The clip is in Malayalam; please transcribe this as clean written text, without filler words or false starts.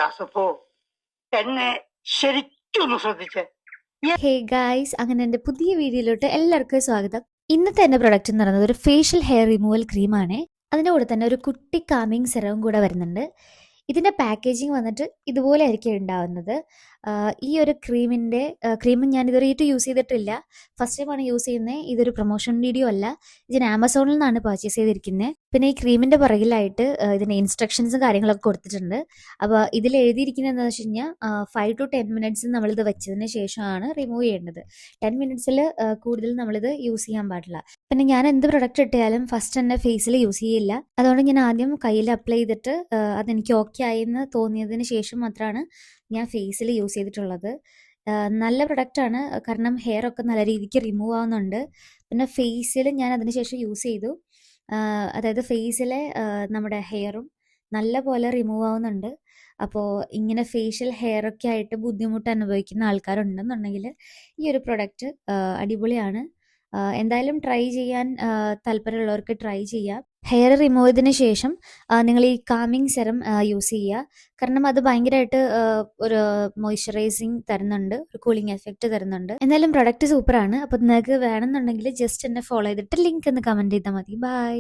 ദാസപ്പോ എന്നെ ശരിക്കൊന്ന് ശ്രദ്ധിച്ചേ. ഹേ ഗായ്സ്, അങ്ങനെ എൻ്റെ പുതിയ വീഡിയോയിലോട്ട് എല്ലാവർക്കും സ്വാഗതം. ഇന്നത്തെ എൻ്റെ പ്രൊഡക്റ്റ് എന്ന് പറയുന്നത് ഒരു ഫേഷ്യൽ ഹെയർ റിമൂവൽ ക്രീമാണ്. അതിൻ്റെ കൂടെ തന്നെ ഒരു കുട്ടി കാമിങ് സെറവും കൂടെ വരുന്നുണ്ട്. ഇതിൻ്റെ പാക്കേജിങ് വന്നിട്ട് ഇതുപോലെ ആയിരിക്കും ഉണ്ടാവുന്നത്. ഈ ഒരു ക്രീം ഞാൻ ഇതുവരെയായിട്ട് യൂസ് ചെയ്തിട്ടില്ല. ഫസ്റ്റ് ടൈമാണ് യൂസ് ചെയ്യുന്നത്. ഇതൊരു പ്രൊമോഷൻ വീഡിയോ അല്ല. ഇതിന് ആമസോണിൽ നിന്നാണ് പർച്ചേസ് ചെയ്തിരിക്കുന്നത്. പിന്നെ ഈ ക്രീമിൻ്റെ പുറകിലായിട്ട് ഇതിൻ്റെ ഇൻസ്ട്രക്ഷൻസും കാര്യങ്ങളൊക്കെ കൊടുത്തിട്ടുണ്ട്. അപ്പോൾ ഇതിൽ എഴുതിയിരിക്കുന്നത് എന്താണെന്ന് വെച്ച് കഴിഞ്ഞാൽ 5 to 10 മിനിറ്റ്സ് നമ്മളിത് വെച്ചതിന് ശേഷമാണ് റിമൂവ് ചെയ്യേണ്ടത്. 10 മിനിറ്റ്സിൽ കൂടുതൽ നമ്മളിത് യൂസ് ചെയ്യാൻ പാടില്ല. പിന്നെ ഞാൻ എന്ത് പ്രൊഡക്റ്റ് ഇട്ടാലും ഫസ്റ്റ് തന്നെ ഫേസിൽ യൂസ് ചെയ്യില്ല. അതുകൊണ്ട് ഞാൻ ആദ്യം കയ്യിൽ അപ്ലൈ ചെയ്തിട്ട് അതെനിക്ക് ഓക്കെ ആയെന്ന് തോന്നിയതിന് ശേഷം മാത്രമാണ് ഞാൻ ഫേസിൽ യൂസ് ചെയ്തിട്ടുള്ളത്. നല്ല പ്രൊഡക്റ്റാണ്, കാരണം ഹെയർ ഒക്കെ നല്ല രീതിക്ക് റിമൂവ് ആവുന്നുണ്ട്. പിന്നെ ഫേസിൽ ഞാൻ അതിന് ശേഷം യൂസ് ചെയ്തു. അതായത് ഫേസിലെ നമ്മുടെ ഹെയറും നല്ല പോലെ റിമൂവ് ആവുന്നുണ്ട്. അപ്പോൾ ഇങ്ങനെ ഫേഷ്യൽ ഹെയർ ഒക്കെ ആയിട്ട് ബുദ്ധിമുട്ട് അനുഭവിക്കുന്ന ആൾക്കാരുണ്ടെന്നുണ്ടെങ്കിൽ ഈ ഒരു പ്രൊഡക്റ്റ് അടിപൊളിയാണ്. എന്തായാലും ട്രൈ ചെയ്യാൻ താല്പര്യമുള്ളവർക്ക് ട്രൈ ചെയ്യാം. ഹെയർ റിമൂവ് ചെയ്തതിന് ശേഷം നിങ്ങൾ ഈ കാമിങ് സെറം യൂസ് ചെയ്യുക. കാരണം അത് ഭയങ്കരമായിട്ട് ഒരു മോയ്സ്ചറൈസിങ് തരുന്നുണ്ട്, ഒരു കൂളിംഗ് എഫക്റ്റ് തരുന്നുണ്ട്. എന്തായാലും പ്രൊഡക്റ്റ് സൂപ്പറാണ്. അപ്പോൾ നിങ്ങൾക്ക് വേണമെന്നുണ്ടെങ്കിൽ ജസ്റ്റ് എന്നെ ഫോളോ ചെയ്തിട്ട് ലിങ്ക് ഒന്ന് കമൻറ്റ് ചെയ്താൽ മതി. ബൈ.